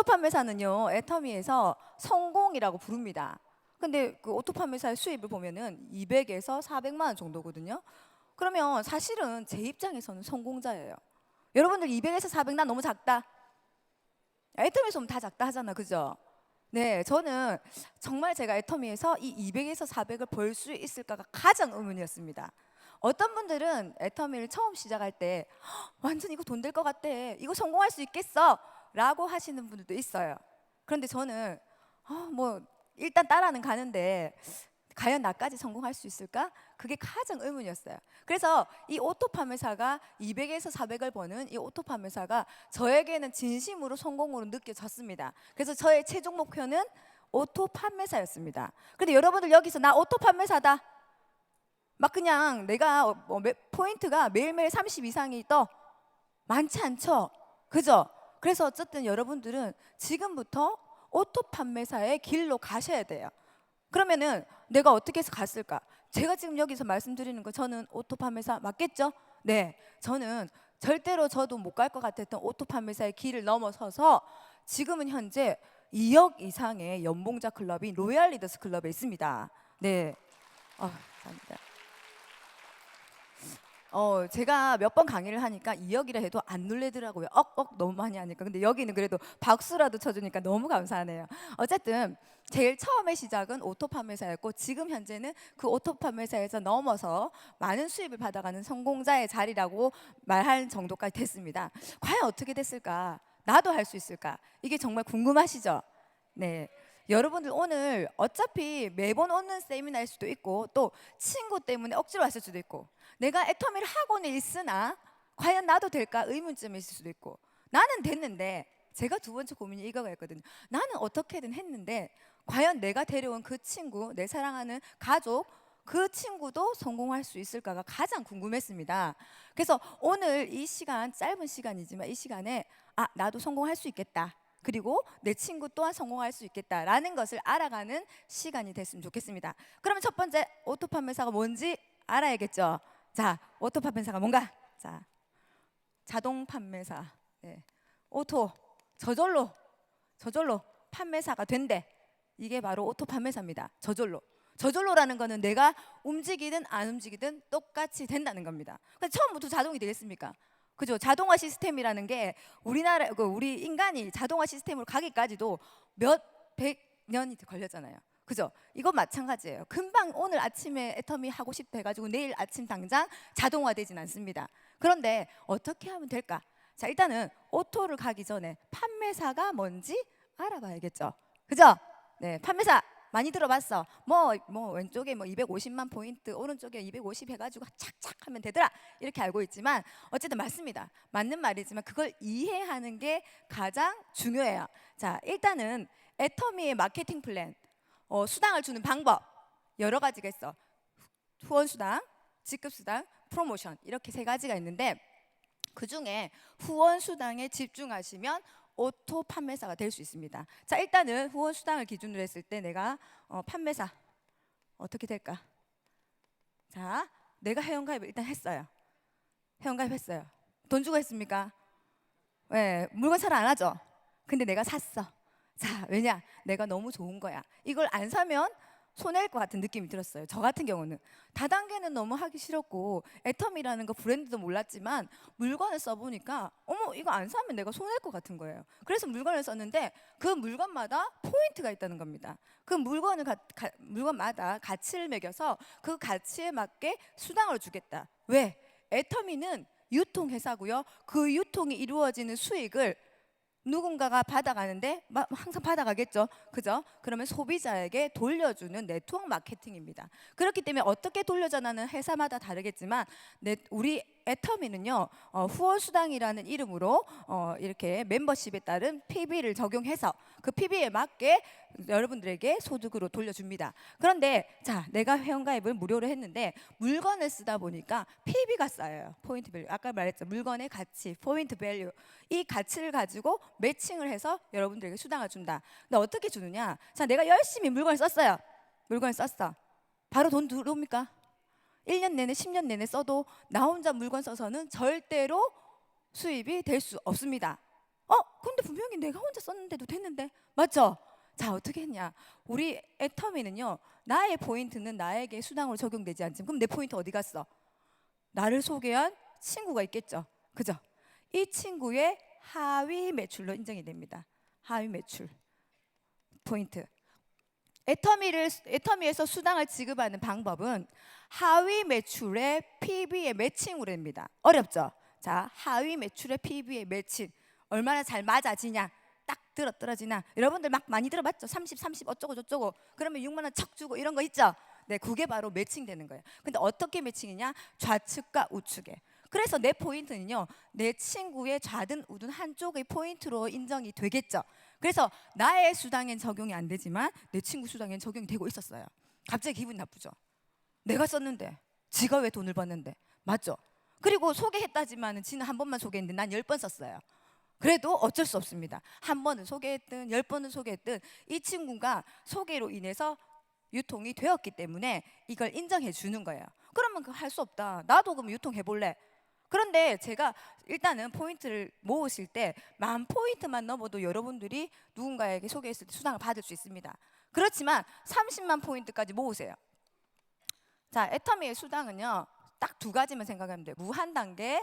판매사는요, 애터미에서 성공이라고 부릅니다. 근데 그 오토 판매사의 수입을 보면은 200에서 400만 원 정도거든요. 그러면 사실은 제 입장에서는 성공자예요. 여러분들 200에서 400 난 너무 작다. 애터미에서 보면 다 작다 하잖아, 그죠? 네, 저는 정말 제가 애터미에서 이 200에서 400을 벌 수 있을까가 가장 의문이었습니다. 어떤 분들은 애터미를 처음 시작할 때 완전 이거 돈 될 것 같아, 이거 성공할 수 있겠어 라고 하시는 분들도 있어요. 그런데 저는 뭐 일단 따라는 가는데 과연 나까지 성공할 수 있을까? 그게 가장 의문이었어요. 그래서 이 오토 판매사가 200에서 400을 버는 이 오토 판매사가 저에게는 진심으로 성공으로 느껴졌습니다. 그래서 저의 최종 목표는 오토 판매사였습니다. 근데 여러분들 여기서 나 오토 판매사다, 막 그냥 내가 포인트가 매일매일 30 이상이 떠, 많지 않죠? 그죠? 그래서 어쨌든 여러분들은 지금부터 오토 판매사의 길로 가셔야 돼요. 그러면은 내가 어떻게 해서 갔을까? 제가 지금 여기서 말씀드리는 거 저는 오토 판매사 맞겠죠? 네, 저는 절대로 저도 못 갈 것 같았던 오토 판매사의 길을 넘어서서 지금은 현재 2억 이상의 연봉자 클럽이 로얄 리더스 클럽에 있습니다. 네, 감사합니다. 제가 몇 번 강의를 하니까 2억이라 해도 안 놀래더라고요. 너무 많이 하니까. 근데 여기는 그래도 박수라도 쳐주니까 너무 감사하네요. 어쨌든 제일 처음에 시작은 오토 판매사였고, 지금 현재는 그 오토 판매사에서 넘어서 많은 수입을 받아가는 성공자의 자리라고 말할 정도까지 됐습니다. 과연 어떻게 됐을까? 나도 할 수 있을까? 이게 정말 궁금하시죠? 네. 여러분들 오늘 어차피 매번 오는 세미나일 수도 있고, 또 친구 때문에 억지로 왔을 수도 있고, 내가 애터미를 하고는 있으나 과연 나도 될까 의문점이 있을 수도 있고, 나는 됐는데, 제가 두 번째 고민이 이거였거든요. 나는 어떻게든 했는데 과연 내가 데려온 그 친구, 내 사랑하는 가족, 그 친구도 성공할 수 있을까가 가장 궁금했습니다. 그래서 오늘 이 시간, 짧은 시간이지만 이 시간에 나도 성공할 수 있겠다, 그리고 내 친구 또한 성공할 수 있겠다라는 것을 알아가는 시간이 됐으면 좋겠습니다. 그러면 첫 번째, 오토 판매사가 뭔지 알아야겠죠. 자, 오토 판매사가 뭔가? 자, 자동 판매사. 네. 오토, 저절로 판매사가 된대. 이게 바로 오토 판매사입니다. 저절로라는 거는 내가 움직이든 안 움직이든 똑같이 된다는 겁니다. 그러니까 처음부터 자동이 되겠습니까? 그죠? 자동화 시스템이라는 게 우리 인간이 자동화 시스템으로 가기까지도 몇 백 년이 걸렸잖아요. 그죠? 이거 마찬가지예요. 금방 오늘 아침에 애터미 하고 싶다 해가지고 내일 아침 당장 자동화되진 않습니다. 그런데 어떻게 하면 될까? 자, 일단은 오토를 가기 전에 판매사가 뭔지 알아봐야겠죠. 그죠? 네, 판매사 많이 들어봤어. 뭐 왼쪽에 250만 포인트, 오른쪽에 250 해가지고 착착 하면 되더라, 이렇게 알고 있지만 어쨌든 맞습니다. 맞는 말이지만 그걸 이해하는 게 가장 중요해요. 자, 일단은 애터미의 마케팅 플랜, 수당을 주는 방법 여러 가지가 있어. 후원 수당, 직급 수당, 프로모션, 이렇게 세 가지가 있는데 그 중에 후원 수당에 집중하시면 오토 판매사가 될 수 있습니다. 자, 일단은 후원 수당을 기준으로 했을 때 내가 판매사 어떻게 될까? 자, 내가 회원가입을 일단 했어요. 회원가입했어요. 돈 주고 했습니까? 네, 물건 잘 안 하죠. 근데 내가 샀어. 자, 왜냐? 내가 너무 좋은 거야. 이걸 안 사면 손해일 것 같은 느낌이 들었어요. 저 같은 경우는 다단계는 너무 하기 싫었고, 애텀이라는 거 브랜드도 몰랐지만 물건을 써보니까 이거 안 사면 내가 손해일 것 같은 거예요. 그래서 물건을 썼는데 그 물건마다 포인트가 있다는 겁니다. 그 물건마다 가치를 매겨서 그 가치에 맞게 수당을 주겠다. 왜? 애터미는 유통회사고요. 그 유통이 이루어지는 수익을 누군가가 받아가는데 항상 받아가겠죠. 그죠? 그러면 소비자에게 돌려주는 네트워크 마케팅입니다. 그렇기 때문에 어떻게 돌려전하는 회사마다 다르겠지만 우리 애터미는요, 후원 수당이라는 이름으로 이렇게 멤버십에 따른 PB를 적용해서 그 PB에 맞게 여러분들에게 소득으로 돌려줍니다. 그런데 자, 내가 회원가입을 무료로 했는데 물건을 쓰다 보니까 PB가 쌓여요. 포인트 밸류. 아까 말했죠. 물건의 가치, 포인트 밸류. 이 가치를 가지고 매칭을 해서 여러분들에게 수당을 준다. 근데 어떻게 주느냐? 자, 내가 열심히 물건을 썼어요. 물건을 썼어. 바로 돈 들어옵니까? 1년 내내 10년 내내 써도 나 혼자 물건 써서는 절대로 수입이 될 수 없습니다. 근데 분명히 내가 혼자 썼는데도 됐는데, 맞죠? 자, 어떻게 했냐? 우리 애터미는요, 나의 포인트는 나에게 수당으로 적용되지 않지. 그럼 내 포인트 어디 갔어? 나를 소개한 친구가 있겠죠. 그죠? 이 친구의 하위 매출로 인정이 됩니다. 하위 매출 포인트. 애터미에서 수당을 지급하는 방법은 하위 매출의 PB의 매칭으로 됩니다. 어렵죠? 자, 하위 매출의 PB의 매칭. 얼마나 잘 맞아지냐? 딱 떨어지나? 여러분들 막 많이 들어봤죠? 30, 30 어쩌고 저쩌고. 그러면 6만 원 척 주고 이런 거 있죠? 네, 그게 바로 매칭되는 거예요. 근데 어떻게 매칭이냐? 좌측과 우측에. 그래서 내 포인트는요, 내 친구의 좌든 우든 한쪽의 포인트로 인정이 되겠죠. 그래서 나의 수당엔 적용이 안 되지만 내 친구 수당엔 적용이 되고 있었어요. 갑자기 기분 나쁘죠. 내가 썼는데 지가 왜 돈을 받는데, 맞죠? 그리고 소개했다지만은 지는 한 번만 소개했는데 난 10번 썼어요. 그래도 어쩔 수 없습니다. 한 번은 소개했든 10번은 소개했든 이 친구가 소개로 인해서 유통이 되었기 때문에 이걸 인정해 주는 거예요. 그러면 그 할 수 없다. 나도 그럼 유통해 볼래. 그런데 제가 일단은 포인트를 모으실 때 10,000포인트만 넘어도 여러분들이 누군가에게 소개했을 때 수당을 받을 수 있습니다. 그렇지만 30만 포인트까지 모으세요. 자, 애터미의 수당은요, 딱 두 가지만 생각하면 돼요. 무한 단계,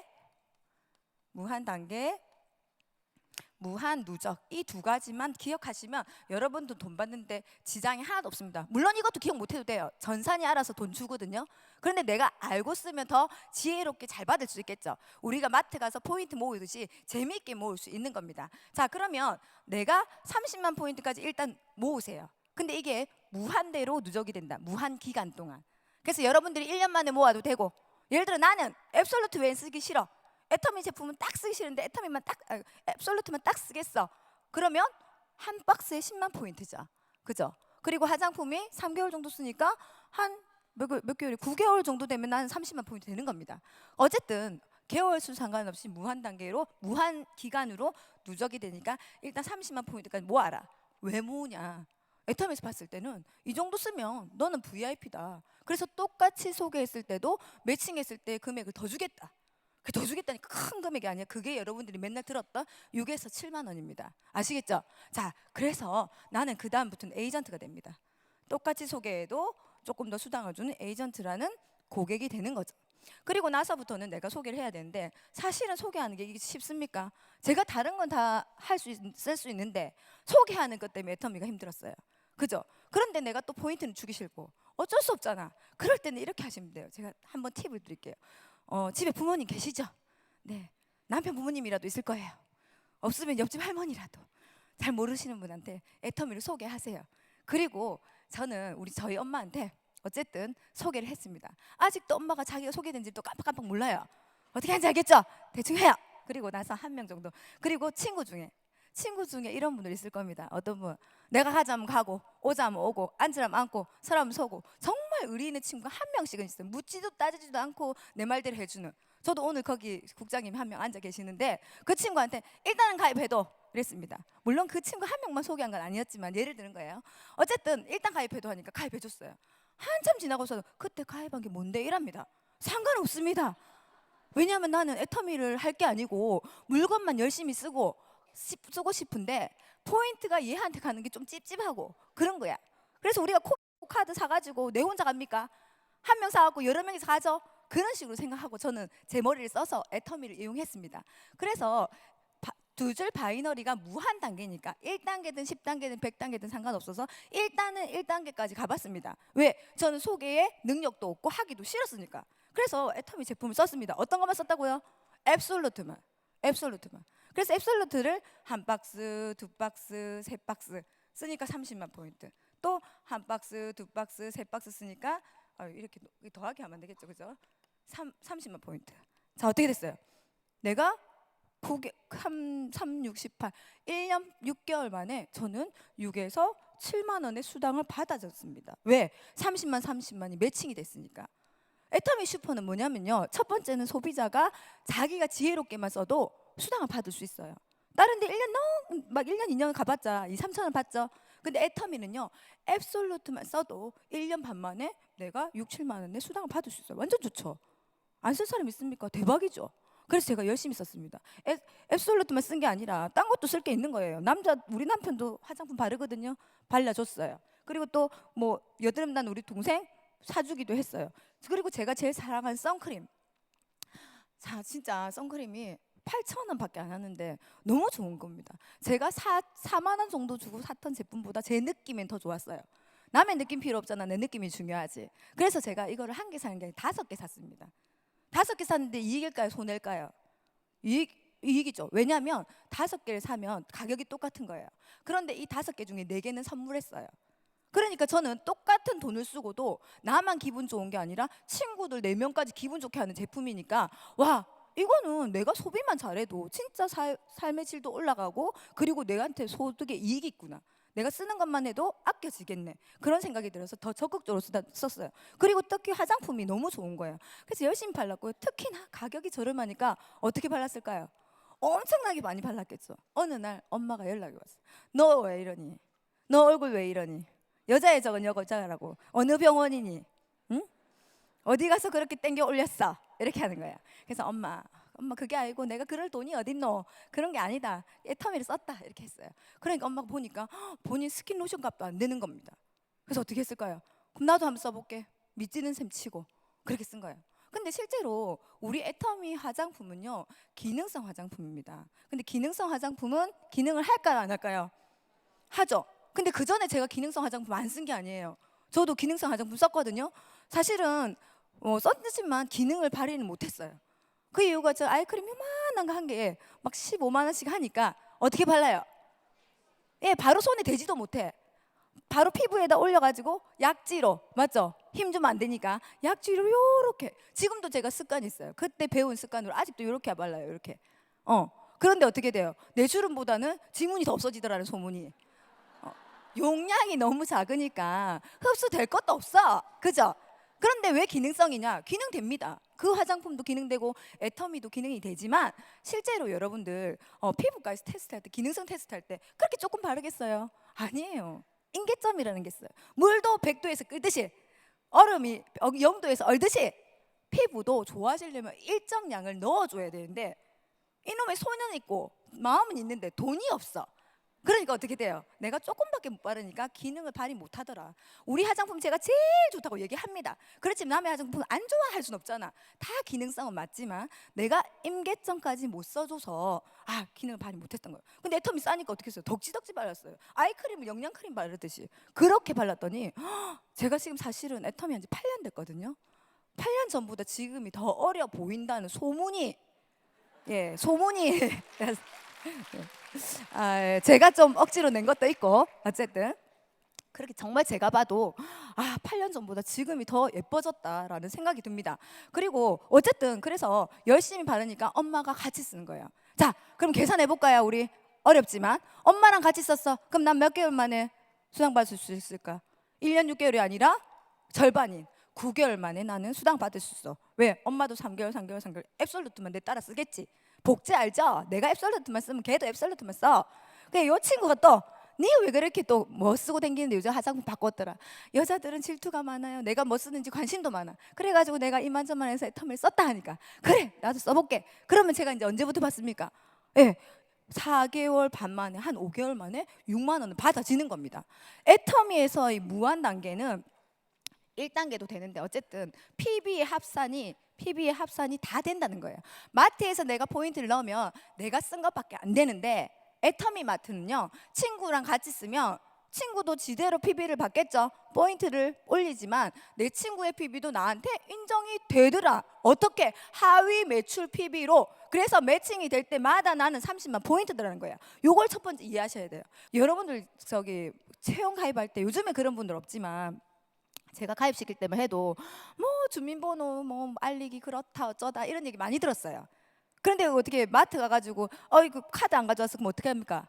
무한 누적. 이 두 가지만 기억하시면 여러분도 돈 받는데 지장이 하나도 없습니다. 물론 이것도 기억 못해도 돼요. 전산이 알아서 돈 주거든요. 그런데 내가 알고 쓰면 더 지혜롭게 잘 받을 수 있겠죠. 우리가 마트 가서 포인트 모으듯이 재미있게 모을 수 있는 겁니다. 자, 그러면 내가 30만 포인트까지 일단 모으세요. 근데 이게 무한대로 누적이 된다. 무한 기간 동안. 그래서 여러분들이 1년 만에 모아도 되고, 예를 들어 나는 앱솔루트 웬 쓰기 싫어. 애터미 제품은 딱 쓰기 싫은데 앱솔루트만 딱 쓰겠어. 그러면 한 박스에 10만 포인트죠. 그죠? 그리고 화장품이 3개월 정도 쓰니까 한 몇 개월이 9개월 정도 되면 나는 30만 포인트 되는 겁니다. 어쨌든 개월 수 상관없이 무한 단계로 무한 기간으로 누적이 되니까 일단 30만 포인트까지 모아라. 왜 모으냐? 애터미에서 봤을 때는 이 정도 쓰면 너는 VIP다. 그래서 똑같이 소개했을 때도 매칭했을 때 금액을 더 주겠다. 더 주겠다니까 큰 금액이 아니야. 그게 여러분들이 맨날 들었던 6에서 7만 원입니다. 아시겠죠? 자, 그래서 나는 그 다음부터는 에이전트가 됩니다. 똑같이 소개해도 조금 더 수당을 주는 에이전트라는 고객이 되는 거죠. 그리고 나서부터는 내가 소개를 해야 되는데, 사실은 소개하는 게 쉽습니까? 제가 다른 건 다 쓸 수 있는데 소개하는 것 때문에 애터미가 힘들었어요. 그죠? 그런데 내가 또 포인트는 주기 싫고 어쩔 수 없잖아. 그럴 때는 이렇게 하시면 돼요. 제가 한번 팁을 드릴게요. 집에 부모님 계시죠? 네, 남편 부모님이라도 있을 거예요. 없으면 옆집 할머니라도. 잘 모르시는 분한테 애터미를 소개하세요. 그리고 저는 저희 엄마한테 어쨌든 소개를 했습니다. 아직도 엄마가 자기가 소개된 집도 깜빡깜빡 몰라요. 어떻게 하는지 알겠죠? 대충 해요. 그리고 나서 한 명 정도. 그리고 친구 중에 이런 분들 있을 겁니다. 어떤 분, 내가 가자면 가고 오자면 오고 앉으라면 앉고 서라면 서고, 정말 의리 있는 친구가 한 명씩은 있어요. 묻지도 따지지도 않고 내 말대로 해주는. 저도 오늘 거기 국장님 한 명 앉아 계시는데 그 친구한테 일단은 가입해도 그랬습니다. 물론 그 친구 한 명만 소개한 건 아니었지만 예를 드는 거예요. 어쨌든 일단 가입해도 하니까 가입해줬어요. 한참 지나고서 그때 가입한 게 뭔데 이랍니다. 상관없습니다. 왜냐하면 나는 애터미를 할 게 아니고 물건만 열심히 쓰고 싶은데 포인트가 얘한테 가는 게 좀 찝찝하고 그런 거야. 그래서 우리가 카드 사가지고 내 혼자 갑니까? 한 명 사갖고 여러 명이서 가죠? 그런 식으로 생각하고 저는 제 머리를 써서 애터미를 이용했습니다. 그래서 두 줄 바이너리가 무한 단계니까 1단계든 10단계든 100단계든 상관없어서 일단은 1단계까지 가봤습니다. 왜? 저는 소개에 능력도 없고 하기도 싫었으니까. 그래서 애터미 제품을 썼습니다. 어떤 것만 썼다고요? 앱솔루트만. 그래서 앱솔루트를 한 박스, 두 박스, 세 박스 쓰니까 30만 포인트. 또 한 박스, 두 박스, 세 박스 쓰니까 이렇게 더하기 하면 되겠죠, 그죠? 30만 포인트. 자, 어떻게 됐어요? 내가 3, 6, 18 1년 6개월 만에 저는 6에서 7만 원의 수당을 받아줬습니다. 왜? 30만이 매칭이 됐으니까. 애터미 슈퍼는 뭐냐면요, 첫 번째는 소비자가 자기가 지혜롭게만 써도 수당을 받을 수 있어요. 다른 데 1년 2년 가봤자 2, 3천 원 받죠. 근데 애터미는요, 앱솔루트만 써도 1년 반 만에 내가 6, 7만 원의 수당을 받을 수 있어요. 완전 좋죠. 안 쓸 사람 있습니까? 대박이죠. 그래서 제가 열심히 썼습니다. 앱솔루트만 쓴 게 아니라 딴 것도 쓸 게 있는 거예요. 우리 남편도 화장품 바르거든요. 발라줬어요. 그리고 또 뭐 여드름 난 우리 동생 사주기도 했어요. 그리고 제가 제일 사랑하는 선크림. 자, 진짜 선크림이 8,000원밖에 안 하는데 너무 좋은 겁니다. 제가 4만 원 정도 주고 샀던 제품보다 제 느낌은 더 좋았어요. 남의 느낌 필요 없잖아. 내 느낌이 중요하지. 그래서 제가 이거를 한 개 사는 게 아니라 5개 샀습니다. 5개 샀는데 이익일까요? 손해일까요? 이익이죠. 왜냐하면 5개를 사면 가격이 똑같은 거예요. 그런데 이 5개 중에 4개는 선물했어요. 그러니까 저는 똑같은 돈을 쓰고도 나만 기분 좋은 게 아니라 친구들 4명까지 기분 좋게 하는 제품이니까 와, 이거는 내가 소비만 잘해도 진짜 삶의 질도 올라가고 그리고 내한테 소득에 이익이 있구나. 내가 쓰는 것만 해도 아껴지겠네. 그런 생각이 들어서 더 적극적으로 썼어요. 그리고 특히 화장품이 너무 좋은 거예요. 그래서 열심히 발랐고요. 특히나 가격이 저렴하니까 어떻게 발랐을까요? 엄청나게 많이 발랐겠죠. 어느 날 엄마가 연락이 왔어요. 너 왜 이러니? 너 얼굴 왜 이러니? 여자의 적은 여자라고. 어느 병원이니? 응? 어디 가서 그렇게 땡겨 올렸어? 이렇게 하는 거야. 그래서 엄마 그게 아니고 내가 그럴 돈이 어딨노? 그런 게 아니다. 애터미를 썼다. 이렇게 했어요. 그러니까 엄마가 보니까 본인 스킨 로션 값도 안 되는 겁니다. 그래서 어떻게 했을까요? 그럼 나도 한번 써볼게. 믿지는 셈 치고 그렇게 쓴 거예요. 근데 실제로 우리 애터미 화장품은요, 기능성 화장품입니다. 근데 기능성 화장품은 기능을 할까요, 안 할까요? 하죠. 근데 그 전에 제가 기능성 화장품 안 쓴 게 아니에요. 저도 기능성 화장품 썼거든요. 사실은 썼지만 기능을 발휘는 못했어요. 그 이유가 저 아이크림 요만한 거 한 개에 막 15만 원씩 하니까 어떻게 발라요? 예, 바로 손에 대지도 못해. 바로 피부에다 올려가지고 약지로, 맞죠? 힘 주면 안 되니까 약지로 요렇게. 지금도 제가 습관이 있어요. 그때 배운 습관으로 아직도 요렇게 발라요. 요렇게. 그런데 어떻게 돼요? 내 주름보다는 지문이 더 없어지더라는 소문이. 용량이 너무 작으니까 흡수될 것도 없어. 그죠? 그런데 왜 기능성이냐? 기능됩니다. 그 화장품도 기능되고 애터미도 기능이 되지만 실제로 여러분들 피부까지 테스트할 때, 기능성 테스트할 때 그렇게 조금 바르겠어요? 아니에요. 임계점이라는 게 있어요. 물도 100도에서 끓듯이 얼음이 0도에서 얼듯이 피부도 좋아지려면 일정 양을 넣어줘야 되는데 이놈의 손은 있고 마음은 있는데 돈이 없어. 그러니까 어떻게 돼요? 내가 조금밖에 못 바르니까 기능을 발휘 못 하더라. 우리 화장품 제가 제일 좋다고 얘기합니다. 그렇지만 남의 화장품 안 좋아할 순 없잖아. 다 기능성은 맞지만 내가 임계점까지 못 써줘서 기능을 발휘 못했던 거예요. 근데 애터미 싸니까 어떻게 했어요? 덕지덕지 발랐어요. 아이크림을 영양크림 바르듯이 그렇게 발랐더니 제가 지금 사실은 애터미 한 지 8년 됐거든요. 8년 전보다 지금이 더 어려 보인다는 소문이 소문이 제가 좀 억지로 낸 것도 있고 어쨌든 그렇게 정말 제가 봐도 8년 전보다 지금이 더 예뻐졌다라는 생각이 듭니다. 그리고 어쨌든 그래서 열심히 바르니까 엄마가 같이 쓰는 거예요. 자, 그럼 계산해 볼까요? 우리 어렵지만 엄마랑 같이 썼어. 그럼 난 몇 개월 만에 수당 받을 수 있을까? 1년 6개월이 아니라 절반인 9개월 만에 나는 수당 받을 수 있어. 왜? 엄마도 3개월 앱솔루트만 내 따라 쓰겠지. 복제 알죠? 내가 앱솔루트만 쓰면 걔도 앱솔루트만 써. 그래, 요 친구가 또 니 왜 그렇게 또 뭐 쓰고 다니는데 요즘 화장품 바꿨더라. 여자들은 질투가 많아요. 내가 뭐 쓰는지 관심도 많아. 그래가지고 내가 이만저만해서 애터미를 썼다 하니까 그래, 나도 써볼게. 그러면 제가 이제 언제부터 받습니까? 4개월 반 만에, 한 5개월 만에 6만 원을 받아지는 겁니다. 애터미에서의 무한 단계는 1단계도 되는데 어쨌든 PB의 합산이 다 된다는 거예요. 마트에서 내가 포인트를 넣으면 내가 쓴 것밖에 안 되는데 애터미 마트는요, 친구랑 같이 쓰면 친구도 지대로 PB를 받겠죠. 포인트를 올리지만 내 친구의 PB도 나한테 인정이 되더라. 어떻게? 하위 매출 PB로. 그래서 매칭이 될 때마다 나는 30만 포인트더라는 거예요. 요걸 첫 번째 이해하셔야 돼요. 여러분들 채용 가입할 때 요즘에 그런 분들 없지만 제가 가입시킬 때만 해도 뭐 주민번호 뭐 알리기 그렇다 어쩌다 이런 얘기 많이 들었어요. 그런데 어떻게 마트 가가지고 이거 카드 안 가져왔어 그럼 어떻게 합니까?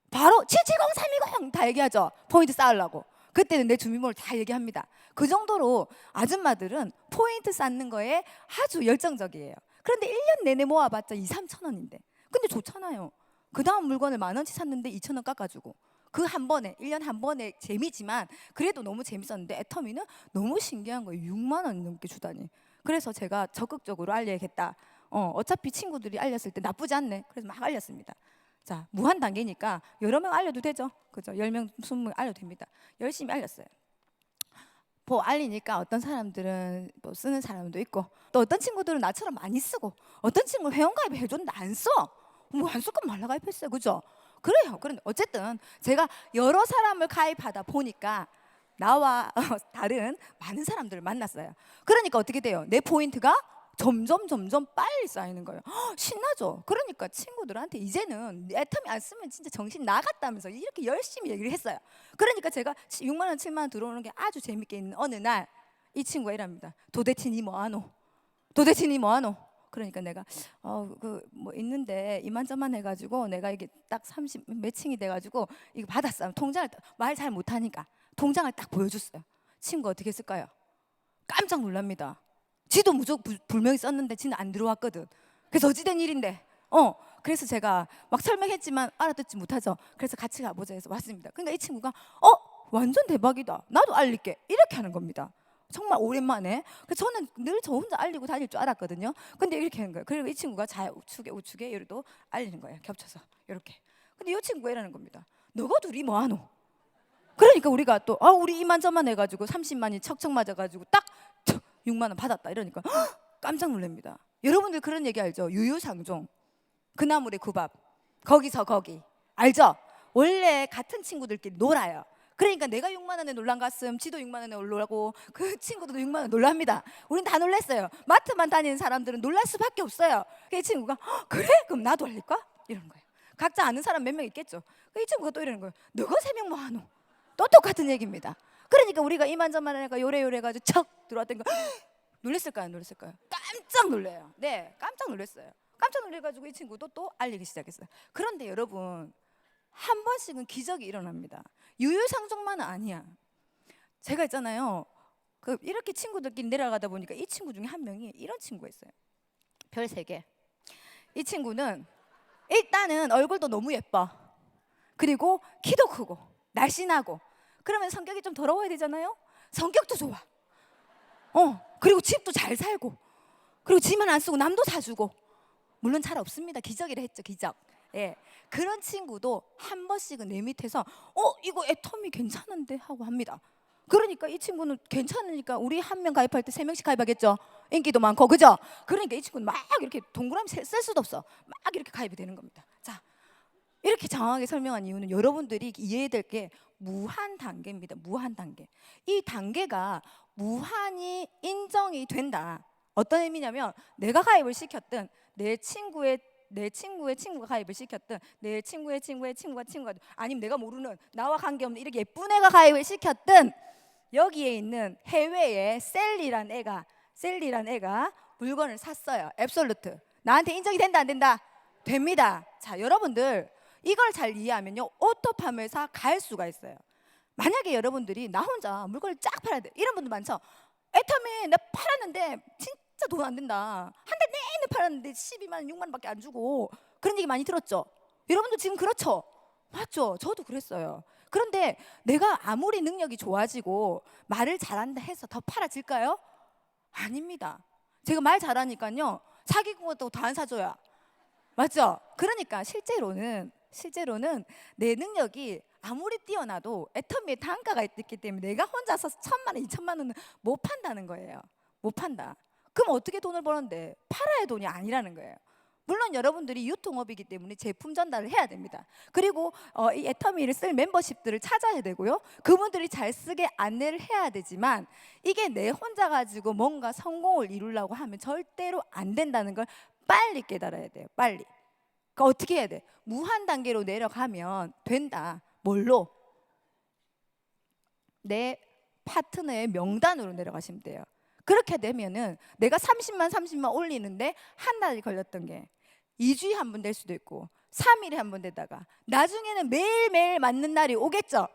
바로 770320 다 얘기하죠. 포인트 쌓으려고. 그때는 내 주민번호를 다 얘기합니다. 그 정도로 아줌마들은 포인트 쌓는 거에 아주 열정적이에요. 그런데 1년 내내 모아봤자 2, 3천 원인데 근데 좋잖아요. 그 다음 물건을 10,000원치 샀는데 2,000원 깎아주고 그 한 번에 1년 한 번에 재미지만 그래도 너무 재밌었는데 애터미는 너무 신기한 거예요. 6만 원 넘게 주다니. 그래서 제가 적극적으로 알려야겠다. 어차피 친구들이 알렸을 때 나쁘지 않네. 그래서 막 알렸습니다. 자, 무한 단계니까 여러 명 알려도 되죠. 그죠? 10명, 20명 알려도 됩니다. 열심히 알렸어요. 뭐 알리니까 어떤 사람들은 뭐 쓰는 사람도 있고, 또 어떤 친구들은 나처럼 많이 쓰고, 어떤 친구는 회원가입 해줬는데 안 써. 뭐 안 쓸 건 말라 가입했어요. 그죠? 그래요. 그런데 어쨌든 제가 여러 사람을 가입하다 보니까 나와 다른 많은 사람들을 만났어요. 그러니까 어떻게 돼요? 내 포인트가 점점 빨리 쌓이는 거예요. 신나죠? 그러니까 친구들한테 이제는 애터미 안 쓰면 진짜 정신 나갔다면서 이렇게 열심히 얘기를 했어요. 그러니까 제가 6만 원, 7만 원 들어오는 게 아주 재밌게 있는 어느 날 이 친구가 이랍니다. 도대체 니 뭐하노? 도대체 니 뭐하노? 그러니까 내가 그 뭐 있는데 이만저만 해가지고 내가 이게 딱 30 매칭이 돼가지고 이거 받았어요. 통장을 말 잘 못하니까 통장을 딱 보여줬어요. 친구 어떻게 했을까요? 깜짝 놀랍니다. 지도 무조건 분명히 썼는데 지는 안 들어왔거든. 그래서 어찌된 일인데? 그래서 제가 막 설명했지만 알아듣지 못하죠. 그래서 같이 가보자 해서 왔습니다. 그러니까 이 친구가 완전 대박이다. 나도 알릴게. 이렇게 하는 겁니다. 정말 오랜만에. 그래서 저는 늘 저 혼자 알리고 다닐 줄 알았거든요. 근데 이렇게 하는 거예요. 그리고 이 친구가 좌우측에 우측에 이렇게 알리는 거예요. 겹쳐서 이렇게. 근데 이 친구가 이러는 겁니다. 너가 둘이 뭐하노? 그러니까 우리가 또 우리 이만저만 해가지고 30만이 척척 맞아가지고 딱 6만 원 받았다 이러니까 깜짝 놀랍니다. 여러분들 그런 얘기 알죠? 유유상종, 그나물의 구밥, 거기서 거기 알죠? 원래 같은 친구들끼리 놀아요. 그러니까 내가 6만 원에 놀란 갔음 지도 6만 원에 놀라고 그 친구도 6만 원 놀랍니다. 우린 다 놀랐어요. 마트만 다니는 사람들은 놀랄 수밖에 없어요. 이 친구가 그래? 그럼 나도 알릴까? 이러는 거예요. 각자 아는 사람 몇 명 있겠죠. 이 친구가 또 이러는 거예요. 너가 3명 뭐 하노? 또 똑같은 얘기입니다. 그러니까 우리가 이만저만 하니까 요래 해가지고 척 들어왔던 거 놀랬을까요? 안 놀랬을까요? 깜짝 놀래요. 네, 깜짝 놀랐어요. 깜짝 놀래가지고 이 친구도 또 알리기 시작했어요. 그런데 여러분 한 번씩은 기적이 일어납니다. 유유상종만은 아니야. 제가 있잖아요. 이렇게 친구들끼리 내려가다 보니까 이 친구 중에 한 명이 이런 친구가 있어요. 별 3개. 이 친구는 일단은 얼굴도 너무 예뻐. 그리고 키도 크고 날씬하고. 그러면 성격이 좀 더러워야 되잖아요. 성격도 좋아. 그리고 집도 잘 살고. 그리고 지만 안 쓰고 남도 사주고. 물론 잘 없습니다. 기적이라 했죠. 기적. 예, 그런 친구도 한 번씩은 내 밑에서 이거 애텀이 괜찮은데 하고 합니다. 그러니까 이 친구는 괜찮으니까 우리 한 명 가입할 때 3명씩 가입하겠죠. 인기도 많고 그죠? 그러니까 이 친구는 막 이렇게 동그라미 쓸 수도 없어. 막 이렇게 가입이 되는 겁니다. 자, 이렇게 장황하게 설명한 이유는 여러분들이 이해해야 될 게 무한 단계입니다. 무한 단계. 이 단계가 무한히 인정이 된다. 어떤 의미냐면 내가 가입을 시켰든 내 친구의 친구가 가입을 시켰든 내 친구의 친구가 아니면 내가 모르는 나와 관계없는 이렇게 예쁜 애가 가입을 시켰든 여기에 있는 해외에 셀리란 애가 물건을 샀어요. 앱솔루트. 나한테 인정이 된다 안 된다? 됩니다. 자, 여러분들 이걸 잘 이해하면요 오토팜에서 갈 수가 있어요. 만약에 여러분들이 나 혼자 물건을 쫙 팔아야 돼 이런 분들 많죠. 애터미 내가 팔았는데 진짜 돈 안 된다. 한 달 내내 팔았는데 12만 원, 6만 원밖에 안 주고 그런 얘기 많이 들었죠. 여러분도 지금 그렇죠? 맞죠? 저도 그랬어요. 그런데 내가 아무리 능력이 좋아지고 말을 잘한다 해서 더 팔아질까요? 아닙니다. 제가 말 잘하니까요 사기꾼 것도 더 안 사줘요. 맞죠? 그러니까 실제로는 내 능력이 아무리 뛰어나도 애터미의 단가가 있기 때문에 내가 혼자서 1,000만 원, 2,000만 원은 못 판다는 거예요. 못 판다. 그럼 어떻게 돈을 버는데? 팔아야 돈이 아니라는 거예요. 물론 여러분들이 유통업이기 때문에 제품 전달을 해야 됩니다. 그리고 이 애터미를 쓸 멤버십들을 찾아야 되고요. 그분들이 잘 쓰게 안내를 해야 되지만 이게 내 혼자 가지고 뭔가 성공을 이루려고 하면 절대로 안 된다는 걸 빨리 깨달아야 돼요. 빨리. 그러니까 어떻게 해야 돼? 무한 단계로 내려가면 된다. 뭘로? 내 파트너의 명단으로 내려가시면 돼요. 그렇게 되면은 내가 30만 올리는데 한 달이 걸렸던 게 2주에 한 번 될 수도 있고 3일에 한 번 되다가 나중에는 매일매일 맞는 날이 오겠죠.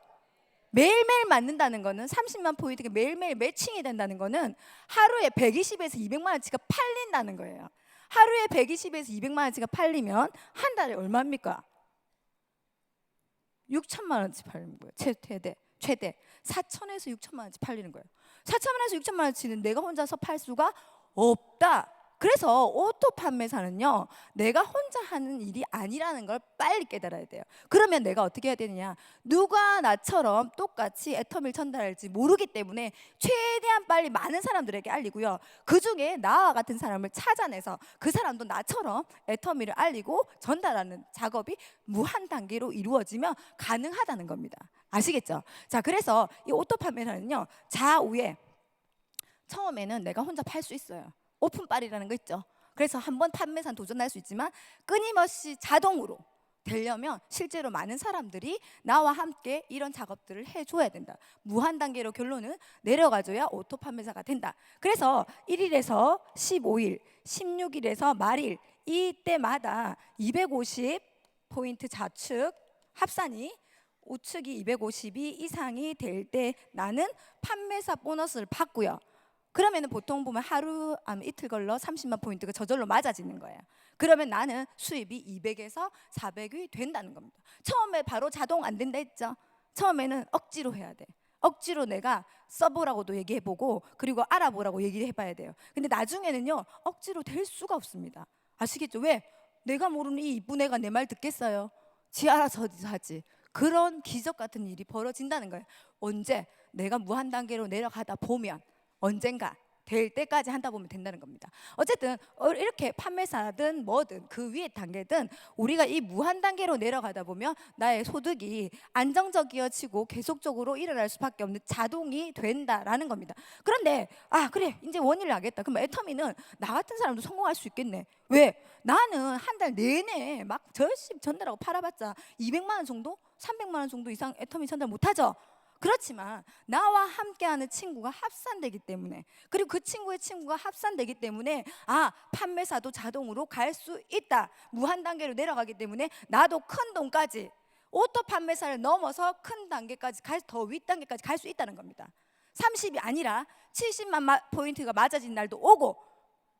매일매일 맞는다는 거는 30만 포인트가 매일매일 매칭이 된다는 거는 하루에 120에서 200만 원치가 팔린다는 거예요. 하루에 120에서 200만 원치가 팔리면 한 달에 얼마입니까? 6천만 원치 팔리는 거예요. 최대 4천에서 6천만 원치 팔리는 거예요. 4천에서 6천만 원치는 내가 혼자서 팔 수가 없다. 그래서 오토 판매사는요, 내가 혼자 하는 일이 아니라는 걸 빨리 깨달아야 돼요. 그러면 내가 어떻게 해야 되느냐, 누가 나처럼 똑같이 애터미를 전달할지 모르기 때문에 최대한 빨리 많은 사람들에게 알리고요, 그 중에 나와 같은 사람을 찾아내서 그 사람도 나처럼 애터미를 알리고 전달하는 작업이 무한 단계로 이루어지면 가능하다는 겁니다. 아시겠죠? 자, 그래서 이 오토 판매사는요, 좌우에 처음에는 내가 혼자 팔 수 있어요. 오픈빨이라는 거 있죠. 그래서 한번 판매사는 도전할 수 있지만 끊임없이 자동으로 되려면 실제로 많은 사람들이 나와 함께 이런 작업들을 해줘야 된다. 무한 단계로 결론은 내려가줘야 오토 판매사가 된다. 그래서 1일에서 15일, 16일에서 말일 이때마다 250포인트 좌측 합산이 우측이 250이 이상이 될 때 나는 판매사 보너스를 받고요. 그러면 보통 보면 하루 아니면 이틀 걸러 30만 포인트가 저절로 맞아지는 거예요. 그러면 나는 수입이 200에서 400이 된다는 겁니다. 처음에 바로 자동 안 된다 했죠. 처음에는 억지로 해야 돼. 억지로 내가 써보라고도 얘기해보고 그리고 알아보라고 얘기를 해봐야 돼요. 근데 나중에는요, 억지로 될 수가 없습니다. 아시겠죠? 왜? 내가 모르는 이 이쁜 애가 내 말 듣겠어요? 지 알아서 하지. 그런 기적 같은 일이 벌어진다는 거예요. 언제? 내가 무한 단계로 내려가다 보면, 언젠가 될 때까지 한다 보면 된다는 겁니다. 어쨌든 이렇게 판매사든 뭐든 그 위에 단계든 우리가 이 무한 단계로 내려가다 보면 나의 소득이 안정적이어지고 계속적으로 일어날 수밖에 없는 자동이 된다라는 겁니다. 그런데 그래, 이제 원인을 알겠다. 그럼 애터미는 나 같은 사람도 성공할 수 있겠네. 왜? 나는 한 달 내내 막 열심히 전달하고 팔아봤자 200만 원 정도? 300만 원 정도 이상 애터미 전달 못하죠. 그렇지만 나와 함께하는 친구가 합산되기 때문에, 그리고 그 친구의 친구가 합산되기 때문에 판매사도 자동으로 갈 수 있다. 무한 단계로 내려가기 때문에 나도 큰 돈까지, 오토 판매사를 넘어서 큰 단계까지 더 윗 단계까지 갈 수 있다는 겁니다. 30이 아니라 70만 포인트가 맞아진 날도 오고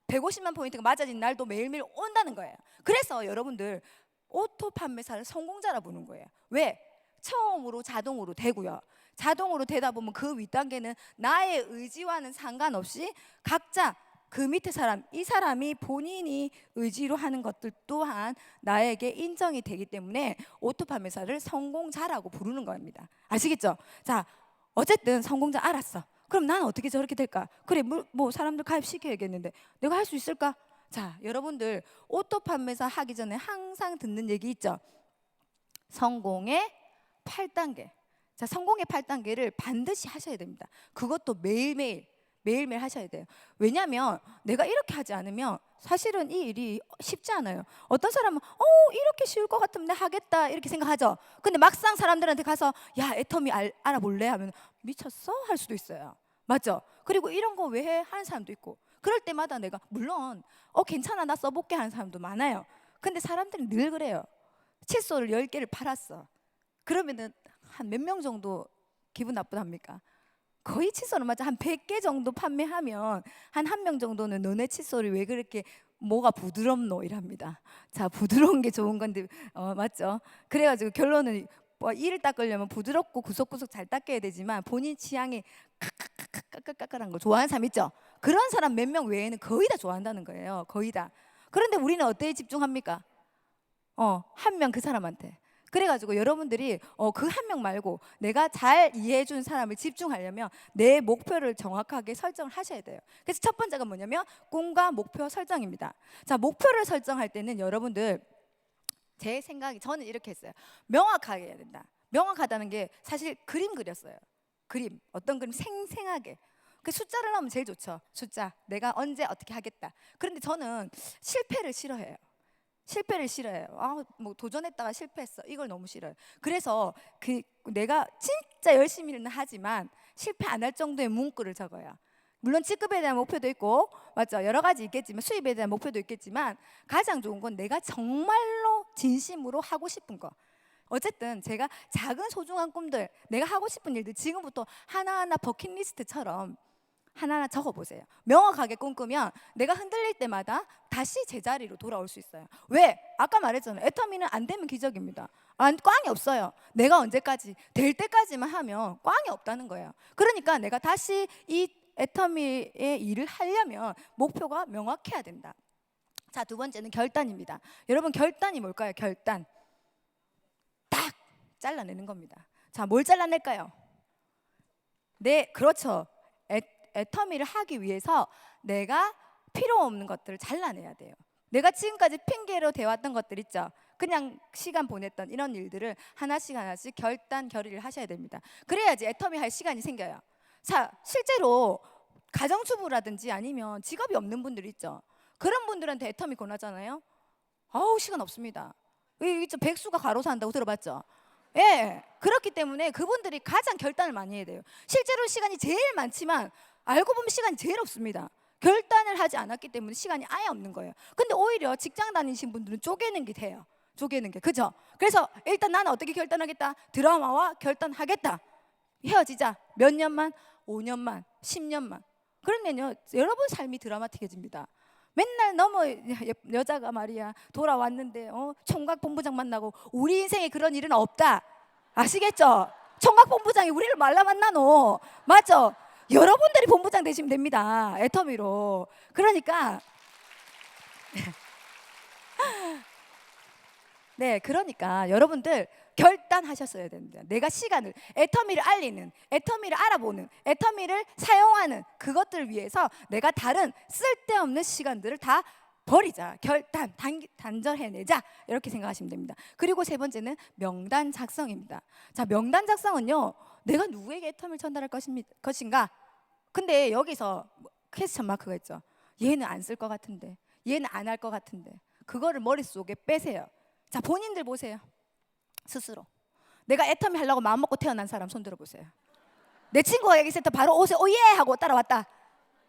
150만 포인트가 맞아진 날도 매일매일 온다는 거예요. 그래서 여러분들 오토 판매사를 성공자라 부르는 거예요. 왜? 처음으로 자동으로 되고요. 자동으로 되다 보면 그 윗단계는 나의 의지와는 상관없이 각자 그 밑에 사람, 이 사람이 본인이 의지로 하는 것들 또한 나에게 인정이 되기 때문에 오토 판매사를 성공자라고 부르는 겁니다. 아시겠죠? 자, 어쨌든 성공자 알았어. 그럼 난 어떻게 저렇게 될까? 그래, 뭐 사람들 가입시켜야겠는데 내가 할 수 있을까? 자, 여러분들 오토 판매사 하기 전에 항상 듣는 얘기 있죠? 성공의 8단계. 자, 성공의 8단계를 반드시 하셔야 됩니다. 그것도 매일매일 하셔야 돼요. 왜냐하면 내가 이렇게 하지 않으면 사실은 이 일이 쉽지 않아요. 어떤 사람은 이렇게 쉬울 것 같으면 내가 하겠다 이렇게 생각하죠. 근데 막상 사람들한테 가서 야, 애터미 알아볼래? 하면 미쳤어? 할 수도 있어요. 맞죠? 그리고 이런 거 왜 해? 하는 사람도 있고. 그럴 때마다 내가 물론 괜찮아, 나 써볼게 하는 사람도 많아요. 근데 사람들은 늘 그래요. 칫솔을 10개를 팔았어. 그러면은 한 몇 명 정도 기분 나쁘답니까? 거의 칫솔은 맞아 한 100개 정도 판매하면 한 명 정도는 너네 칫솔이 왜 그렇게 뭐가 부드럽노 이랍니다. 자, 부드러운 게 좋은 건데 맞죠? 그래가지고 결론은 이를 닦으려면 부드럽고 구석구석 잘 닦아야 되지만 본인 취향이 까끌까끌한 거 좋아하는 사람 있죠? 그런 사람 몇 명 외에는 거의 다 좋아한다는 거예요. 거의 다. 그런데 우리는 어디에 집중합니까? 한 명 그 사람한테. 그래가지고 여러분들이 그 한 명 말고 내가 잘 이해해준 사람을 집중하려면 내 목표를 정확하게 설정을 하셔야 돼요. 그래서 첫 번째가 뭐냐면 꿈과 목표 설정입니다. 자, 목표를 설정할 때는 여러분들 제 생각이, 저는 이렇게 했어요. 명확하게 해야 된다. 명확하다는 게 사실 그림 그렸어요. 그림, 어떤 그림 생생하게. 그 숫자를 넣으면 제일 좋죠. 숫자, 내가 언제 어떻게 하겠다. 그런데 저는 실패를 싫어해요. 실패를 싫어해요. 뭐 도전했다가 실패했어. 이걸 너무 싫어요. 그래서 내가 진짜 열심히는 하지만 실패 안 할 정도의 문구를 적어요. 물론 직급에 대한 목표도 있고, 맞죠? 여러 가지 있겠지만, 수입에 대한 목표도 있겠지만 가장 좋은 건 내가 정말로 진심으로 하고 싶은 거. 어쨌든 제가 작은 소중한 꿈들, 내가 하고 싶은 일들 지금부터 하나하나 버킷리스트처럼 하나하나 적어보세요. 명확하게 꿈꾸면 내가 흔들릴 때마다 다시 제자리로 돌아올 수 있어요. 왜? 아까 말했잖아요. 애터미는 안 되면 기적입니다. 꽝이 없어요. 내가 언제까지 될 때까지만 하면 꽝이 없다는 거예요. 그러니까 내가 다시 이 애터미의 일을 하려면 목표가 명확해야 된다. 자, 두 번째는 결단입니다. 여러분, 결단이 뭘까요? 결단. 딱 잘라내는 겁니다. 자, 뭘 잘라낼까요? 네, 그렇죠. 애터미를 하기 위해서 내가 필요 없는 것들을 잘라내야 돼요. 내가 지금까지 핑계로 대왔던 것들 있죠. 그냥 시간 보냈던 이런 일들을 하나씩 하나씩 결단 결의를 하셔야 됩니다. 그래야지 애터미 할 시간이 생겨요. 자, 실제로 가정주부라든지 아니면 직업이 없는 분들 있죠. 그런 분들한테 애터미 권하잖아요. 아우, 시간 없습니다. 이저 백수가 가로사 한다고 들어봤죠? 예, 그렇기 때문에 그분들이 가장 결단을 많이 해야 돼요. 실제로 시간이 제일 많지만 알고 보면 시간이 제일 없습니다. 결단을 하지 않았기 때문에 시간이 아예 없는 거예요. 근데 오히려 직장 다니신 분들은 쪼개는 게 돼요. 쪼개는 게, 그죠? 그래서 일단 나는 어떻게 결단하겠다? 드라마와 결단하겠다. 헤어지자. 몇 년만? 5년만, 10년만. 그러면요, 여러분 삶이 드라마틱해집니다. 맨날 너무 여자가 말이야 돌아왔는데 총각 본부장 만나고, 우리 인생에 그런 일은 없다. 아시겠죠? 총각 본부장이 우리를 말라 만나노. 맞죠? 여러분들이 본부장 되시면 됩니다. 애터미로. 그러니까 네, 그러니까 여러분들 결단하셨어야 됩니다. 내가 시간을, 애터미를 알리는, 애터미를 알아보는, 애터미를 사용하는 그것들을 위해서 내가 다른 쓸데없는 시간들을 다 버리자. 결단, 단절해내자. 이렇게 생각하시면 됩니다. 그리고 세 번째는 명단 작성입니다. 자, 명단 작성은요, 내가 누구에게 애터미를 전달할 것인가? 근데 여기서 퀘스천 마크가 있죠. 얘는 안 쓸 것 같은데, 얘는 안 할 것 같은데, 그거를 머릿속에 빼세요. 자, 본인들 보세요. 스스로 내가 애터미 하려고 마음먹고 태어난 사람 손 들어보세요. 내 친구가 여기 있을 때 바로 오세요 오예 하고 따라왔다.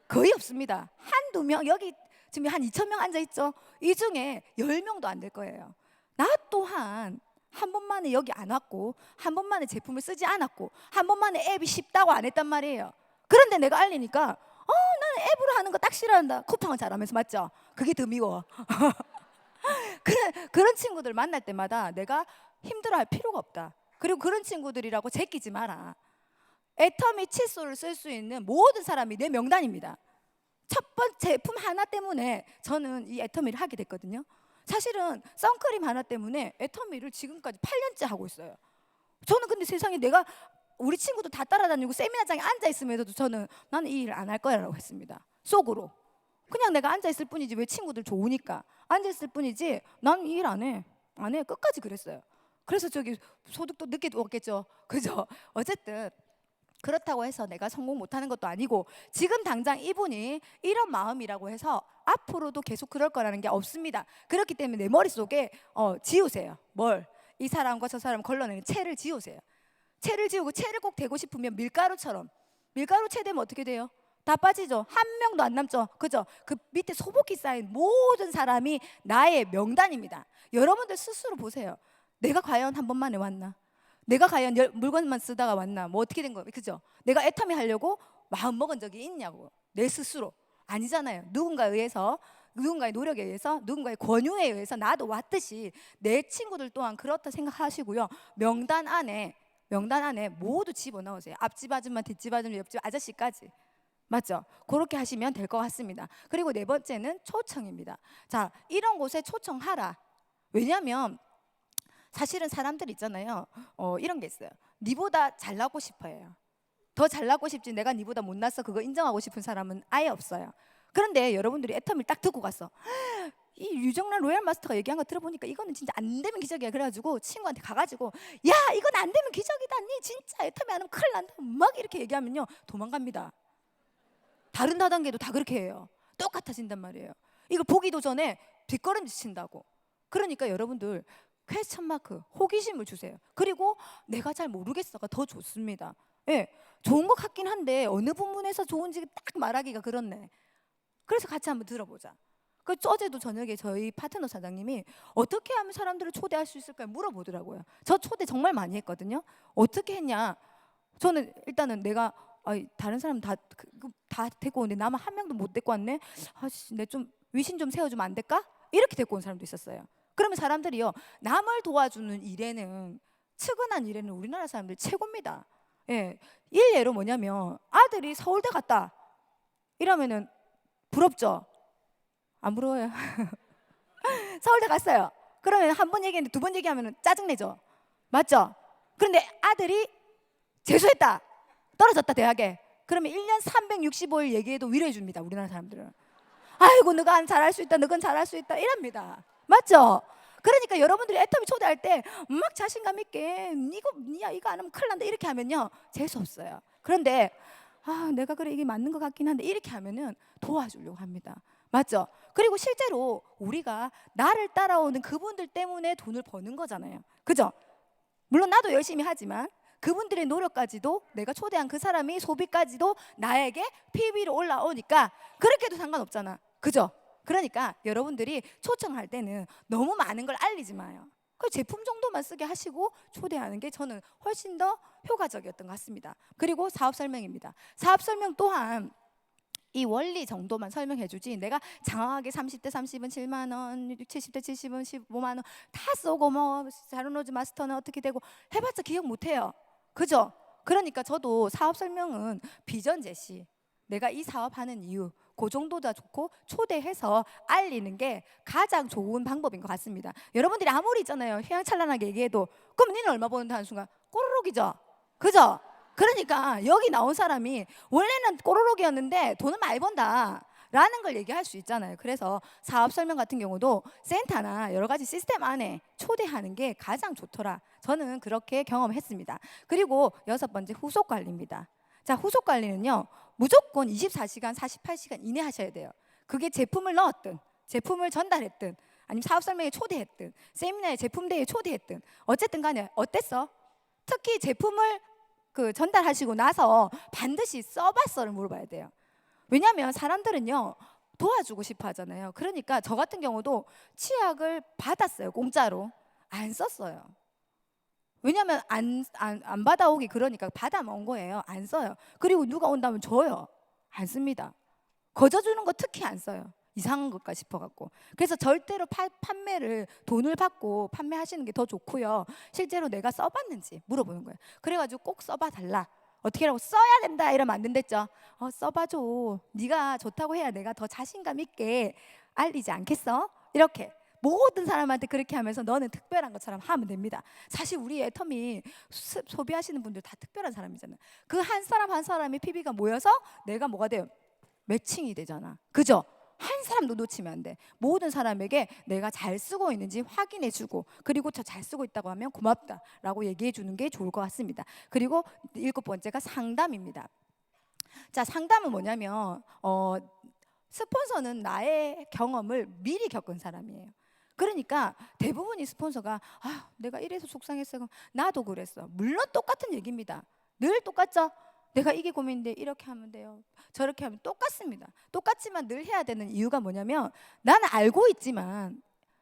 거의 없습니다. 한두 명. 여기 지금 한 2,000명 앉아있죠. 이 중에 10명도 안 될 거예요. 나 또한 한 번만에 여기 안 왔고, 한 번만에 제품을 쓰지 않았고, 한 번만에 앱이 쉽다고 안 했단 말이에요. 그런데 내가 알리니까 나는 앱으로 하는 거 딱 싫어한다. 쿠팡은 잘하면서. 맞죠? 그게 더 미워. 그런 친구들 만날 때마다 내가 힘들어할 필요가 없다. 그리고 그런 친구들이라고 제끼지 마라. 애터미 칫솔을 쓸 수 있는 모든 사람이 내 명단입니다. 첫 번째 제품 하나 때문에 저는 이 애터미를 하게 됐거든요. 사실은 선크림 하나 때문에 애터미를 지금까지 8년째 하고 있어요. 저는 근데 세상에 내가 우리 친구도 다 따라다니고 세미나장에 앉아있으면서도 나는 이 일을 안 할 거라고 했습니다. 속으로. 그냥 내가 앉아있을 뿐이지, 왜 친구들 좋으니까 앉아있을 뿐이지 난 이 일 안 해. 안 해. 끝까지 그랬어요. 그래서 저기 소득도 늦게 왔겠죠. 그죠? 어쨌든 그렇다고 해서 내가 성공 못하는 것도 아니고, 지금 당장 이분이 이런 마음이라고 해서 앞으로도 계속 그럴 거라는 게 없습니다. 그렇기 때문에 내 머릿속에 지우세요. 뭘? 이 사람과 저 사람 걸러내는 채를 지우세요. 채를 지우고, 채를 꼭 대고 싶으면 밀가루처럼, 밀가루 채 되면 어떻게 돼요? 다 빠지죠. 한 명도 안 남죠. 그죠? 그 밑에 소복이 쌓인 모든 사람이 나의 명단입니다. 여러분들 스스로 보세요. 내가 과연 한 번만에 왔나? 내가 과연 물건만 쓰다가 왔나? 뭐 어떻게 된 거예요? 그죠? 내가 애터미 하려고 마음 먹은 적이 있냐고. 내 스스로. 아니잖아요. 누군가에 의해서, 누군가의 노력에 의해서, 누군가의 권유에 의해서 나도 왔듯이 내 친구들 또한 그렇다 생각하시고요. 명단 안에 모두 집어넣으세요. 앞집 아줌마, 뒷집 아줌마, 옆집 아저씨까지. 맞죠? 그렇게 하시면 될 것 같습니다. 그리고 네 번째는 초청입니다. 자, 이런 곳에 초청하라. 왜냐하면 사실은 사람들 있잖아요. 이런 게 있어요. 니보다 잘나고 싶어요. 더 잘나고 싶지, 내가 니보다 못났어 그거 인정하고 싶은 사람은 아예 없어요. 그런데 여러분들이 애터미를 딱 듣고 갔어. 이 유정란 로얄 마스터가 얘기한 거 들어보니까 이거는 진짜 안 되면 기적이야. 그래가지고 친구한테 가가지고, 야, 이건 안 되면 기적이다. 니 진짜 애터미 안 하면 큰일 난다. 막 이렇게 얘기하면요, 도망갑니다. 다른 다단계도 다 그렇게 해요. 똑같아진단 말이에요. 이걸 보기도 전에 뒷걸음질 친다고. 그러니까 여러분들 퀘스천 마크, 호기심을 주세요. 그리고 내가 잘 모르겠어가 더 좋습니다. 예, 좋은 것 같긴 한데 어느 부분에서 좋은지 딱 말하기가 그렇네. 그래서 같이 한번 들어보자. 그 어제도 저녁에 저희 파트너 사장님이 어떻게 하면 사람들을 초대할 수 있을까 물어보더라고요. 저 초대 정말 많이 했거든요. 어떻게 했냐? 저는 일단은 내가 다른 사람 다 데리고 오는데 나만 한 명도 못 데리고 왔네. 내 좀 위신 좀 세워주면 안 될까? 이렇게 데리고 온 사람도 있었어요. 그러면 사람들이요, 남을 도와주는 일에는, 측은한 일에는 우리나라 사람들 최고입니다. 예, 일례로 뭐냐면 아들이 서울대 갔다. 이러면은 부럽죠? 안 부러워요. 서울대 갔어요. 그러면 한 번 얘기했는데 두 번 얘기하면 짜증내죠. 맞죠? 그런데 아들이 재수했다, 떨어졌다 대학에. 그러면 1년 365일 얘기해도 위로해 줍니다. 우리나라 사람들은. 아이고 너가 잘할 수 있다, 너건 잘할 수 있다 이럽니다. 맞죠? 그러니까 여러분들이 애터미 초대할 때 막 자신감 있게 이거 안 하면 큰일 난다 이렇게 하면요 재수 없어요. 그런데 내가 그래 이게 맞는 것 같긴 한데 이렇게 하면은 도와주려고 합니다. 맞죠? 그리고 실제로 우리가 나를 따라오는 그분들 때문에 돈을 버는 거잖아요. 그죠? 물론 나도 열심히 하지만 그분들의 노력까지도, 내가 초대한 그 사람이 소비까지도 나에게 PB로 올라오니까 그렇게도 상관없잖아. 그죠? 그러니까 여러분들이 초청할 때는 너무 많은 걸 알리지 마요. 그 제품 정도만 쓰게 하시고 초대하는 게 저는 훨씬 더 효과적이었던 것 같습니다. 그리고 사업 설명입니다. 사업 설명 또한 이 원리 정도만 설명해 주지 내가 장황하게 30대 30은 7만 원, 70대 70은 15만 원 다 쏘고 뭐 자료노즈 마스터는 어떻게 되고 해봤자 기억 못 해요. 그죠? 그러니까 저도 사업 설명은 비전 제시, 내가 이 사업하는 이유 그 정도가 좋고 초대해서 알리는 게 가장 좋은 방법인 것 같습니다. 여러분들이 아무리 있잖아요 휘황찬란하게 얘기해도 그럼 니는 얼마 버는데 하는 순간 꼬르륵이죠. 그죠? 그러니까 여기 나온 사람이 원래는 꼬르륵이었는데 돈은 많이 번다 라는 걸 얘기할 수 있잖아요. 그래서 사업 설명 같은 경우도 센터나 여러 가지 시스템 안에 초대하는 게 가장 좋더라. 저는 그렇게 경험했습니다. 그리고 6번째 후속 관리입니다. 자, 후속 관리는요 무조건 24시간 48시간 이내 하셔야 돼요. 그게 제품을 넣었든 제품을 전달했든 아니면 사업 설명에 초대했든 세미나에 제품 대회에 초대했든 어쨌든 간에 어땠어? 특히 제품을 전달하시고 나서 반드시 써봤어를 물어봐야 돼요. 왜냐하면 사람들은요 도와주고 싶어 하잖아요. 그러니까 저 같은 경우도 치약을 받았어요. 공짜로. 안 썼어요. 왜냐하면 안 받아오기 그러니까 받아먹은 거예요. 안 써요. 그리고 누가 온다면 줘요. 안 씁니다. 거저주는 거 특히 안 써요. 이상한 것까 싶어갖고. 그래서 절대로 판매를 돈을 받고 판매하시는 게 더 좋고요. 실제로 내가 써봤는지 물어보는 거예요. 그래가지고 꼭 써봐 달라. 어떻게 하라고 써야 된다 이러면 안 된댔죠. 써봐줘. 네가 좋다고 해야 내가 더 자신감 있게 알리지 않겠어? 이렇게 모든 사람한테 그렇게 하면서 너는 특별한 것처럼 하면 됩니다. 사실 우리 애터미 소비하시는 분들 다 특별한 사람이잖아요. 그 한 사람 한 사람의 PB가 모여서 내가 뭐가 돼요? 매칭이 되잖아. 그죠? 한 사람도 놓치면 안 돼. 모든 사람에게 내가 잘 쓰고 있는지 확인해 주고 그리고 저 잘 쓰고 있다고 하면 고맙다라고 얘기해 주는 게 좋을 것 같습니다. 그리고 7번째가 상담입니다. 자, 상담은 뭐냐면 스폰서는 나의 경험을 미리 겪은 사람이에요. 그러니까 대부분이 스폰서가 내가 이래서 속상했어. 그럼 나도 그랬어. 물론 똑같은 얘기입니다. 늘 똑같죠? 내가 이게 고민인데 이렇게 하면 돼요. 저렇게 하면 똑같습니다. 똑같지만 늘 해야 되는 이유가 뭐냐면 나는 알고 있지만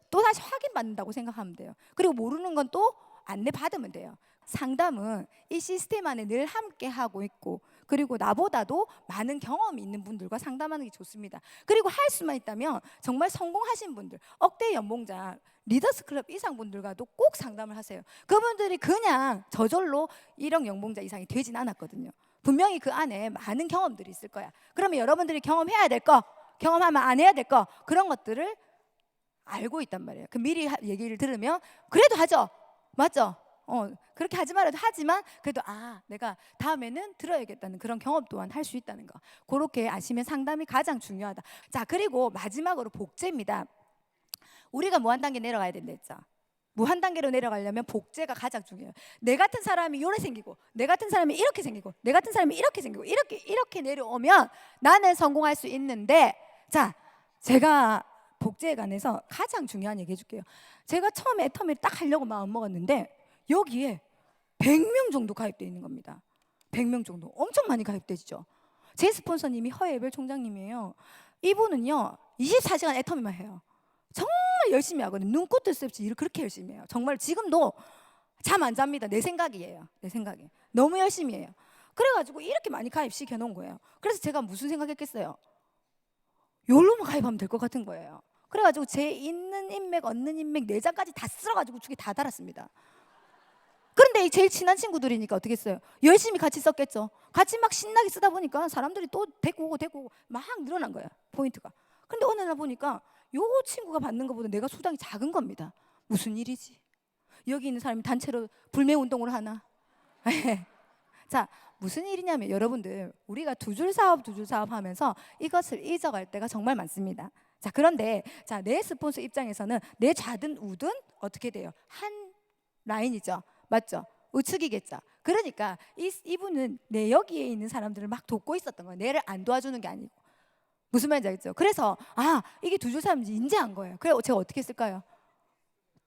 또 다시 확인받는다고 생각하면 돼요. 그리고 모르는 건 또 안내 받으면 돼요. 상담은 이 시스템 안에 늘 함께 하고 있고 그리고 나보다도 많은 경험이 있는 분들과 상담하는 게 좋습니다. 그리고 할 수만 있다면 정말 성공하신 분들, 억대 연봉자, 리더스 클럽 이상 분들과도 꼭 상담을 하세요. 그분들이 그냥 저절로 1억 연봉자 이상이 되진 않았거든요. 분명히 그 안에 많은 경험들이 있을 거야. 그러면 여러분들이 경험해야 될 거, 경험하면 안 해야 될 거 그런 것들을 알고 있단 말이에요. 그 미리 얘기를 들으면 그래도 하죠. 맞죠? 그렇게 하지 말아도 하지만 그래도 내가 다음에는 들어야겠다는 그런 경험 또한 할 수 있다는 거. 그렇게 아시면 상담이 가장 중요하다. 자, 그리고 마지막으로 복제입니다. 우리가 무한 단계 내려가야 된다 했죠. 무한 단계로 내려가려면 복제가 가장 중요해요. 내 같은 사람이 요래 생기고 내 같은 사람이 이렇게 생기고 내 같은 사람이 이렇게 생기고 이렇게 내려오면 나는 성공할 수 있는데 자, 제가 복제에 관해서 가장 중요한 얘기 해줄게요. 제가 처음에 애터미를 딱 하려고 마음 먹었는데 여기에 100명 정도 가입되어 있는 겁니다. 100명 정도. 엄청 많이 가입되죠. 제 스폰서님이 허예별 총장님이에요. 이분은요 24시간 애터미만 해요. 정말 열심히 하거든요. 눈꽃 뜰 새 없이 일을 그렇게 열심히 해요. 정말 지금도 잠 안 잡니다. 내 생각이에요. 내 생각에. 너무 열심히 해요. 그래가지고 이렇게 많이 가입시켜 놓은 거예요. 그래서 제가 무슨 생각했겠어요? 요로만 가입하면 될 것 같은 거예요. 그래가지고 제 있는 인맥, 얻는 인맥 4장까지 다 쓸어가지고 죽이 다 달았습니다. 그런데 이 제일 친한 친구들이니까 어떻게 했어요? 열심히 같이 썼겠죠. 같이 막 신나게 쓰다 보니까 사람들이 또 데리고 오고 막 늘어난 거예요. 포인트가. 근데 어느 날 보니까 요 친구가 받는 것보다 내가 수당이 작은 겁니다. 무슨 일이지? 여기 있는 사람이 단체로 불매 운동을 하나? 자, 무슨 일이냐면 여러분들, 우리가 두 줄 사업 하면서 이것을 잊어갈 때가 정말 많습니다. 자, 그런데 자, 내 스폰서 입장에서는 내 좌든 우든 어떻게 돼요? 한 라인이죠. 맞죠? 우측이겠죠. 그러니까 이분은 내 여기에 있는 사람들을 막 돕고 있었던 거예요. 내를 안 도와주는 게 아니고. 무슨 말인지 알겠죠? 그래서 이게 두 줄 사업인지 인지한 거예요. 그래 제가 어떻게 했을까요?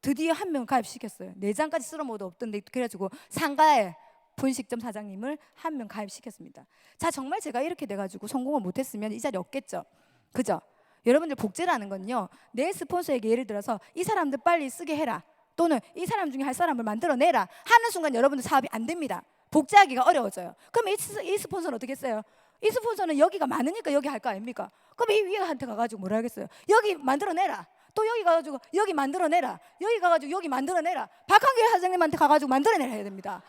드디어 한 명 가입시켰어요. 내장까지 쓸어 모도 없던데 그래가지고 상가에 분식점 사장님을 한 명 가입시켰습니다. 자, 정말 제가 이렇게 돼가지고 성공을 못했으면 이 자리 없겠죠. 그죠? 여러분들 복제라는 건요, 내 스폰서에게 예를 들어서 이 사람들 빨리 쓰게 해라, 또는 이 사람 중에 할 사람을 만들어내라 하는 순간 여러분들 사업이 안 됩니다. 복제하기가 어려워져요. 그럼 이 스폰서는 어떻게 했어요? 이 스폰서는 여기가 많으니까 여기 할 거 아닙니까? 그럼 이 위에한테 가가지고 뭐라 하겠어요? 여기 만들어내라. 또 여기 가가지고 여기 만들어내라. 여기 가가지고 여기 만들어내라. 박한길 사장님한테 가가지고 만들어내라 해야 됩니다.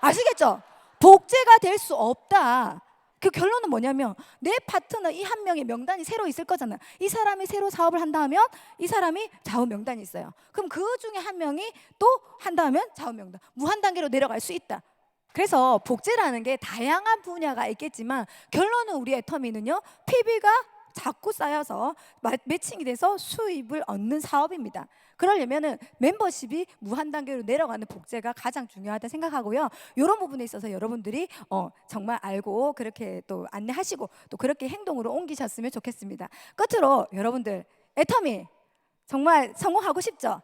아시겠죠? 복제가 될 수 없다. 그 결론은 뭐냐면 내 파트너 이 한 명의 명단이 새로 있을 거잖아요. 이 사람이 새로 사업을 한다 하면 이 사람이 좌우 명단이 있어요. 그럼 그 중에 한 명이 또 한다 하면 좌우 명단, 무한 단계로 내려갈 수 있다. 그래서 복제라는 게 다양한 분야가 있겠지만 결론은 우리 애터미는요, PB가 자꾸 쌓여서 매칭이 돼서 수입을 얻는 사업입니다. 그러려면은 멤버십이 무한 단계로 내려가는 복제가 가장 중요하다 생각하고요. 이런 부분에 있어서 여러분들이 정말 알고 그렇게 또 안내하시고 또 그렇게 행동으로 옮기셨으면 좋겠습니다. 끝으로 여러분들, 애터미 정말 성공하고 싶죠?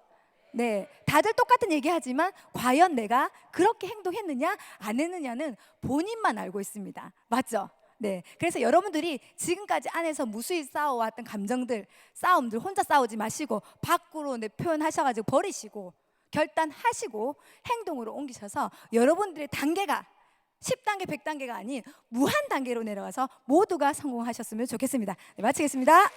네, 다들 똑같은 얘기하지만 과연 내가 그렇게 행동했느냐 안 했느냐는 본인만 알고 있습니다. 맞죠? 네, 그래서 여러분들이 지금까지 안에서 무수히 싸워왔던 감정들, 싸움들 혼자 싸우지 마시고 밖으로 표현하셔가지고 버리시고 결단하시고 행동으로 옮기셔서 여러분들의 단계가 10단계, 100단계가 아닌 무한 단계로 내려가서 모두가 성공하셨으면 좋겠습니다. 네, 마치겠습니다.